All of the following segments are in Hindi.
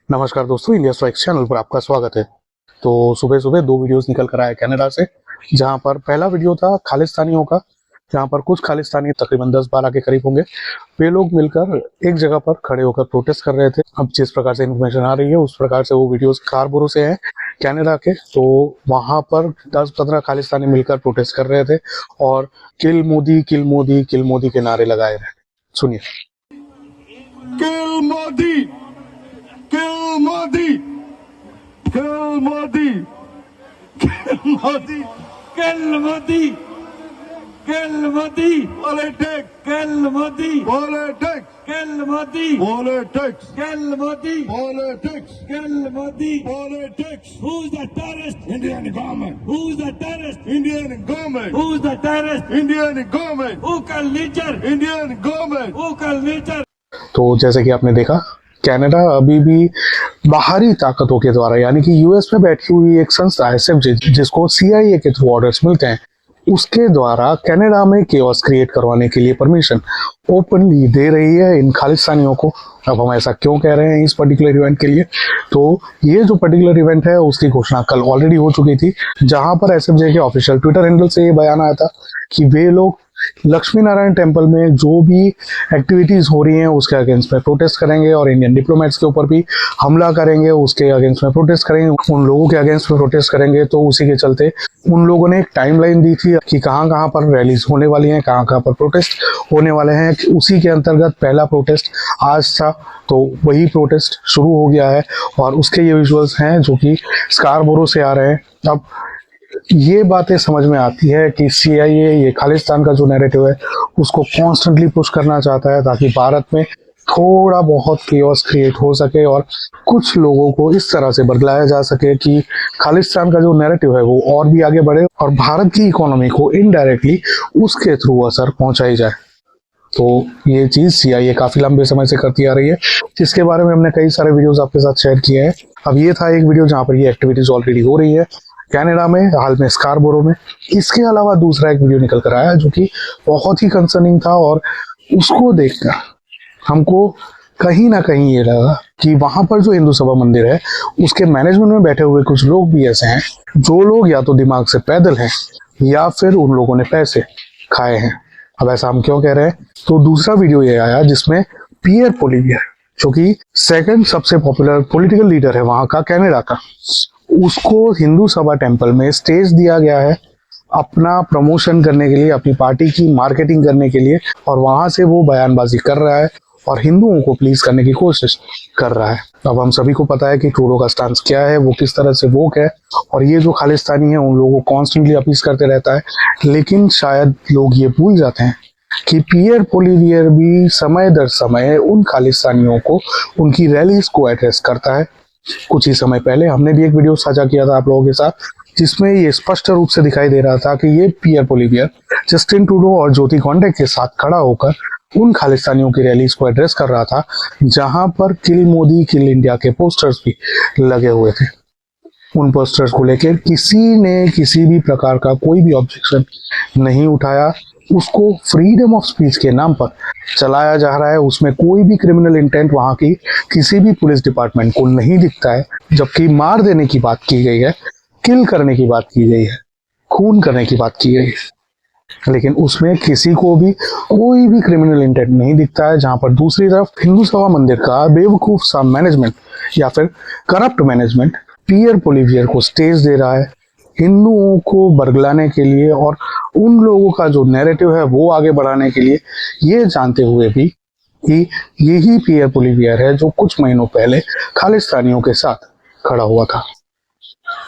नमस्कार दोस्तों, इंडिया स्ट्राइक्स चैनल पर आपका स्वागत है। तो सुबह सुबह दो वीडियोस निकल कर आए कनाडा से, जहां पर पहला वीडियो था खालिस्तानियों का, जहां पर कुछ खालिस्तानी तकरीबन 10-12 के करीब होंगे, वे लोग मिलकर एक जगह पर खड़े होकर प्रोटेस्ट कर रहे थे। अब जिस प्रकार से इन्फॉर्मेशन आ रही है उस प्रकार से वो वीडियोस स्कारबोरो से हैं कनाडा के। तो वहां पर 10-15 खालिस्तानी मिलकर प्रोटेस्ट कर रहे थे और किल मोदी किल मोदी किल मोदी के नारे लगाए रहे। सुनिए। Kill Modi! Kill Modi! Kill Modi! Kill Modi! Kill Modi! Kill Modi! Politics! Kill Modi! Politics! Kill Modi! Politics! Kill Modi! Politics! Kill Modi! Politics! Who's the terrorist? Indian government! Who's the terrorist? Indian government! Who's the terrorist? Indian government! Who killed nature? Indian government! Who killed nature? तो जैसे कि आपने देखा, कनाडा अभी भी बाहरी ताकतों के द्वारा, यानी कि यूएस में बैठी हुई एक संस्था एसएफ जिसको सीआईए के थ्रू ऑर्डर्स मिलते हैं, उसके द्वारा कनाडा में केओस क्रिएट करवाने के लिए परमिशन ओपनली दे रही है इन खालिस्तानियों को। अब हम ऐसा क्यों कह रहे हैं इस पर्टिकुलर इवेंट के लिए, तो ये जो पर्टिकुलर इवेंट है उसकी घोषणा कल ऑलरेडी हो चुकी थी, जहां पर एसएफजे के ऑफिशियल ट्विटर हैंडल से ये बयान आया था कि वे लोग लक्ष्मी नारायण टेम्पल में जो भी एक्टिविटीज हो रही हैं उसके अगेंस्ट में प्रोटेस्ट करेंगे और इंडियन डिप्लोमेट्स के ऊपर भी हमला करेंगे, उसके अगेंस्ट में प्रोटेस्ट करेंगे, उन लोगों के अगेंस्ट में प्रोटेस्ट करेंगे। तो उसी के चलते उन लोगों ने एक टाइमलाइन दी थी कि कहां कहां पर रैलीज होने वाली हैं, कहां कहां पर प्रोटेस्ट होने वाले हैं। उसी के अंतर्गत पहला प्रोटेस्ट आज था, तो वही प्रोटेस्ट शुरू हो गया है और उसके ये विजुअल्स हैं जो कि स्कारबोरो से आ रहे हैं। अब ये बातें समझ में आती है कि सीआईए ये खालिस्तान का जो नैरेटिव है उसको कॉन्स्टेंटली पुश करना चाहता है ताकि भारत में थोड़ा बहुत केओस क्रिएट हो सके और कुछ लोगों को इस तरह से बदलाया जा सके कि खालिस्तान का जो नैरेटिव है वो और भी आगे बढ़े और भारत की इकोनॉमी को इनडायरेक्टली उसके थ्रू असर पहुंचाई जाए। तो ये चीज सीआईए काफी लंबे समय से करती आ रही है, जिसके बारे में हमने कई सारे वीडियोस आपके साथ शेयर किए हैं। अब ये था एक वीडियो जहां पर ये एक्टिविटीज ऑलरेडी हो रही है कनाडा में, हाल में स्कारबोरो में। इसके अलावा दूसरा एक वीडियो निकल कर आया जो कि बहुत ही कंसर्निंग था और उसको देखकर हमको कहीं ना कहीं ये लगा कि वहां पर जो हिंदू सभा मंदिर है उसके मैनेजमेंट में बैठे हुए कुछ लोग भी ऐसे हैं जो लोग या तो दिमाग से पैदल हैं या फिर उन लोगों ने पैसे खाए हैं। अब ऐसा हम क्यों कह रहे हैं, तो दूसरा वीडियो ये आया जिसमें पियर पोलिवियर, जो कि सेकंड सबसे पॉपुलर पॉलिटिकल लीडर है वहां का कनाडा का, उसको हिंदू सभा टेम्पल में स्टेज दिया गया है अपना प्रमोशन करने के लिए, अपनी पार्टी की मार्केटिंग करने के लिए, और वहां से वो बयानबाजी कर रहा है और हिंदुओं को प्लीज करने की कोशिश कर रहा है। अब हम सभी को पता है कि ट्रूडो का स्टांस क्या है, वो किस तरह से वोक है, और ये जो खालिस्तानी है उन लोगों को कॉन्स्टेंटली अपील करते रहता है। लेकिन शायद लोग ये भूल जाते हैं कि पियर पोलिवियर भी समय दर समय उन खालिस्तानियों को उनकी रैलीज को एड्रेस करता है। कुछ ही समय पहले हमने भी एक वीडियो साझा किया था आप लोगों के साथ, जिसमें ये स्पष्ट रूप से दिखाई दे रहा था कि ये पियर पोलिवियर जस्टिन ट्रूडो और ज्योति कॉन्डे के साथ खड़ा होकर उन खालिस्तानियों की रैलीज को एड्रेस कर रहा था, जहां पर किल मोदी किल इंडिया के पोस्टर्स भी लगे हुए थे। उन पोस्टर्स को लेकर किसी ने किसी भी प्रकार का कोई भी ऑब्जेक्शन नहीं उठाया। उसको फ्रीडम ऑफ स्पीच के नाम पर चलाया जा रहा है, उसमें कोई भी क्रिमिनल इंटेंट वहां की किसी भी पुलिस डिपार्टमेंट को नहीं दिखता है। जबकि मार देने की बात की गई है, किल करने की बात की गई है, खून करने की बात की गई है, लेकिन उसमें किसी को भी कोई भी क्रिमिनल इंटेंट नहीं दिखता है। जहां पर दूसरी तरफ हिंदू सभा मंदिर का बेवकूफ सा मैनेजमेंट या फिर करप्ट मैनेजमेंट पियर पोलिवियर को स्टेज दे रहा है हिंदुओं को बरगलाने के लिए और उन लोगों का जो नैरेटिव है वो आगे बढ़ाने के लिए, ये जानते हुए भी कि यही पियर पोलिवियर है जो कुछ महीनों पहले खालिस्तानियों के साथ खड़ा हुआ था।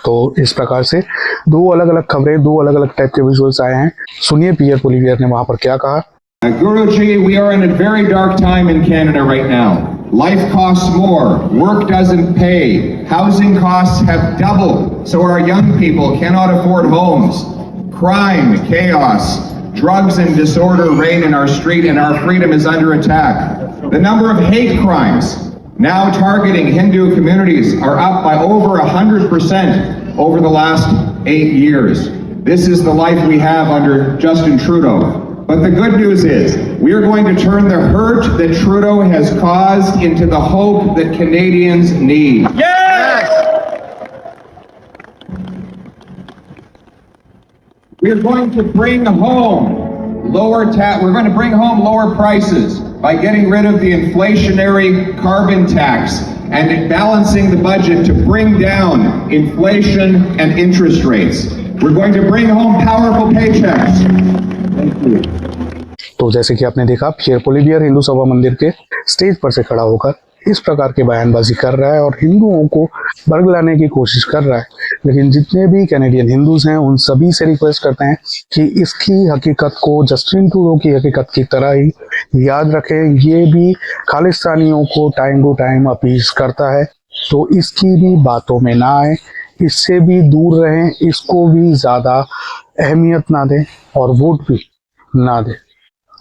तो इस प्रकार से दो अलग अलग खबरें, दो अलग अलग टाइप के विजुअल्स आए हैं। सुनिए पियर पोलिवियर ने वहां पर क्या कहा। Guruji, we are in a very dark time in Canada right now. Life costs more, work doesn't pay, housing costs have doubled, so our young people cannot afford homes. Crime, chaos, drugs and disorder reign in our street and our freedom is under attack. The number of hate crimes now targeting Hindu communities are up by over 100% over the last 8 years. This is the life we have under Justin Trudeau. But the good news is We are going to turn the hurt that Trudeau has caused into the hope that Canadians need. We are going to bring home we're going to bring home lower prices by getting rid of the inflationary carbon tax and balancing the budget to bring down inflation and interest rates. We're going to bring home powerful paychecks. Thank you. तो जैसे कि आपने देखा, पियर पोलिवियर हिंदू सभा मंदिर के स्टेज पर से खड़ा होकर इस प्रकार की बयानबाजी कर रहा है और हिंदुओं को बरगलाने की कोशिश कर रहा है। लेकिन जितने भी कैनेडियन हिंदूज हैं उन सभी से रिक्वेस्ट करते हैं कि इसकी हकीकत को जस्टिन ट्रूडो की हकीकत की तरह ही याद रखें। ये भी खालिस्तानियों को टाइम टू टाइम अपील करता है, तो इसकी भी बातों में ना आए, इससे भी दूर रहें, इसको भी ज़्यादा अहमियत ना दें और वोट भी ना दें।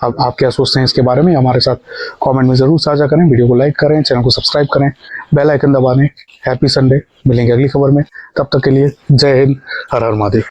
अब आप क्या सोचते हैं इसके बारे में, हमारे साथ कमेंट में ज़रूर साझा करें। वीडियो को लाइक करें, चैनल को सब्सक्राइब करें, बेल आइकन दबा दें। हैप्पी संडे, मिलेंगे अगली खबर में। तब तक के लिए जय हिंद, हर हर महादेव।